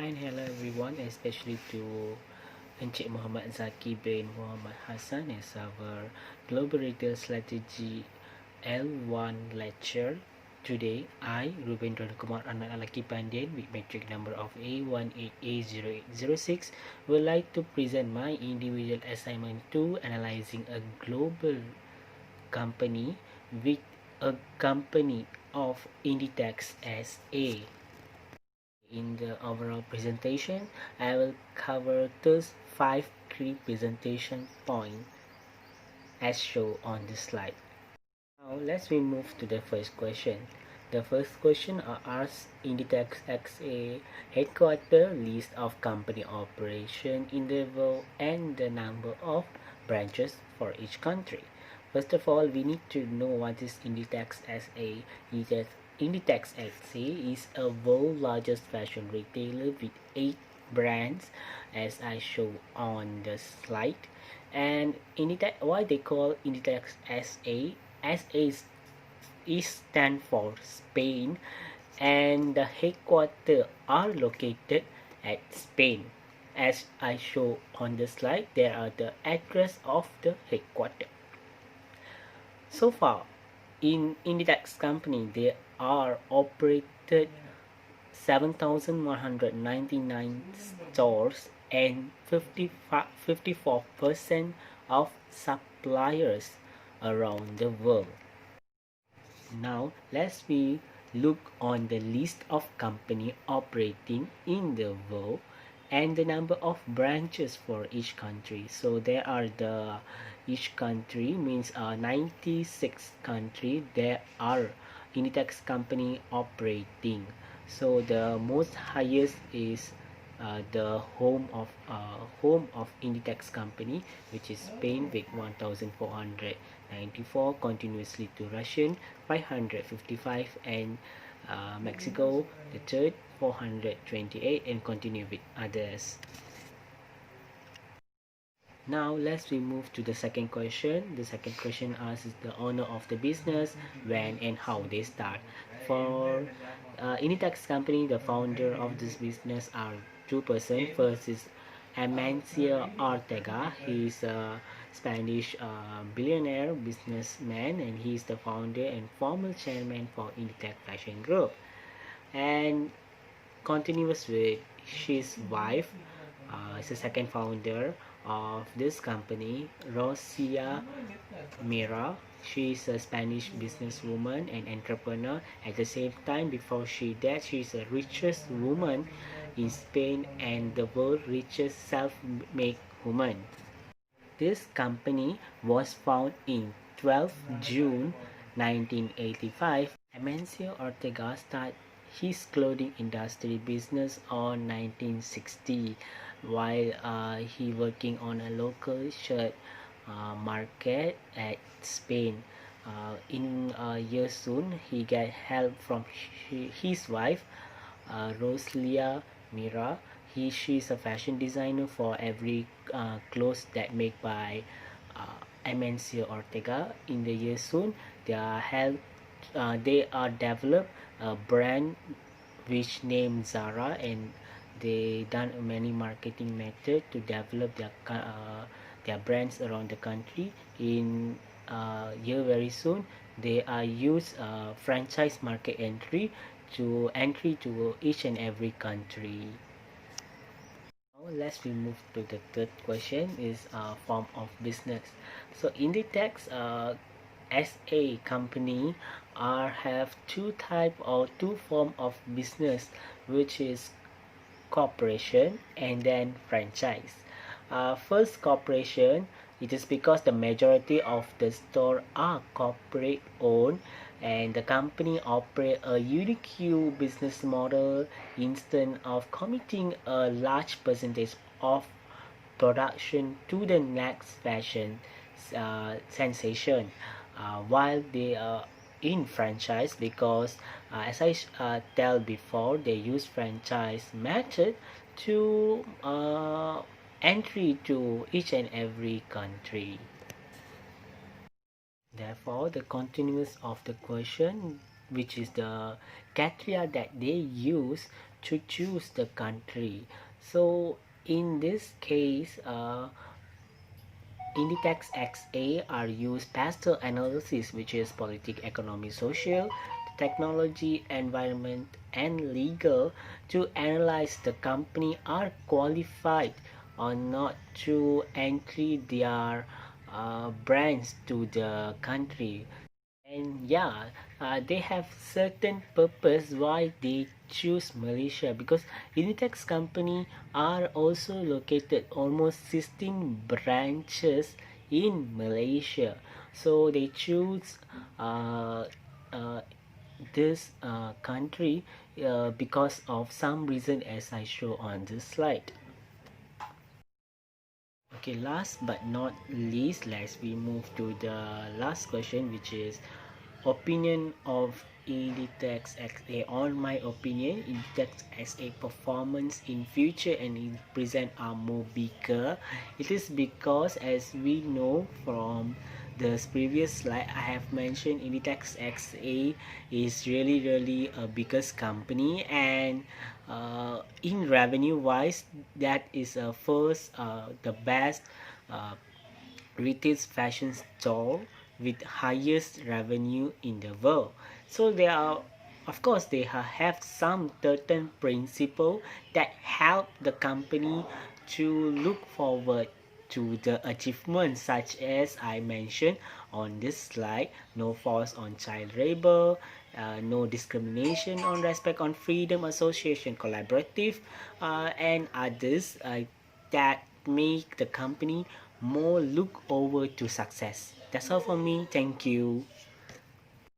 Hi and hello everyone, especially to Encik Muhammad ZAKI bin Muhammad HASAN as our Global Retail Strategy L1 lecture. Today, I, Rubendrakumar anak lelaki Pandian with MATRIK number of A18A0806 would like to present my individual assignment to analyzing a global company with a company of INDITEX as A. In the overall presentation, I will cover those 5 key presentation points as shown on this slide. Now let's move to the first question. The first question asks INDITEX XA headquarter list of company operation in the world and the number of branches for each country. First of all, we need to know what is INDITEX SA. INDITEX SA is a world largest fashion retailer with 8 brands as I show on the slide. And INDITEX, why they call INDITEX SA? SA is stand for Spain, and the headquarters are located at Spain. As I show on the slide, there are the address of the headquarters. So far, in INDITEX company, they are operated 7,199 stores and 54% of suppliers around the world. Now let's look on the list of company operating in the world and the number of branches for each country. So there are each country means 96 country there are INDITEX company operating. So the most highest is the home of INDITEX company, which is Spain with 1,494, continuously to Russian 555, and Mexico the third 428, and continue with others. Now let's move to the second question. The second question asks the owner of the business, when and how they start. For INDITEX company, the founder of this business are two persons. First is Amancio Ortega. He is a Spanish billionaire businessman, and he is the founder and former chairman for INDITEX Fashion Group. And continuous with his wife, is the second founder of this company, Rosia Mira. She is a Spanish businesswoman and entrepreneur. At the same time, before she died, she is the richest woman in Spain and the world's richest self-made woman. This company was founded in 12 June 1985. Amancio Ortega started his clothing industry business on 1960 while he working on a local shirt market at Spain. In a year soon, he got help from his wife, Rosalia Mira. She's a fashion designer for every clothes that made by Amancio Ortega. In the year soon, they are developed a brand which named Zara, and they done many marketing method to develop their brands around the country. In year very soon, they are use franchise market entry to each and every country. Now let's move to the third question, is form of business. So INDITEX SA company have two form of business, which is corporation and then franchise. First, corporation, it is because the majority of the store are corporate owned, and the company operate a unique business model instead of committing a large percentage of production to the next fashion sensation, while they are in franchise, because as I tell before, they use franchise method to entry to each and every country. Therefore, the continuous of the question, which is the criteria that they use to choose the country. So in this case, INDITEX XA are used pastel analysis, which is politics, economy, social, technology, environment, and legal to analyze the company are qualified or not to entry their brands to the country. And yeah, they have certain purpose why they choose Malaysia, because Unitex company are also located almost 16 branches in Malaysia, so they choose uh, uh, this country because of some reason as I show on this slide. Okay, last but not least, let's we move to the last question, which is opinion of INDITEX XA. On my opinion, INDITEX XA performance in future and in present are more bigger. It is because, as we know from the previous slide, I have mentioned INDITEX XA is really a biggest company, and in revenue wise, that is first the best uh, retail fashion store with highest revenue in the world. So there are, of course, they have some certain principle that help the company to look forward to the achievements, such as I mentioned on this slide: no force on child labor, no discrimination on respect on freedom, association, collaborative, and others that make the company more look over to success. That's all for me. Thank you.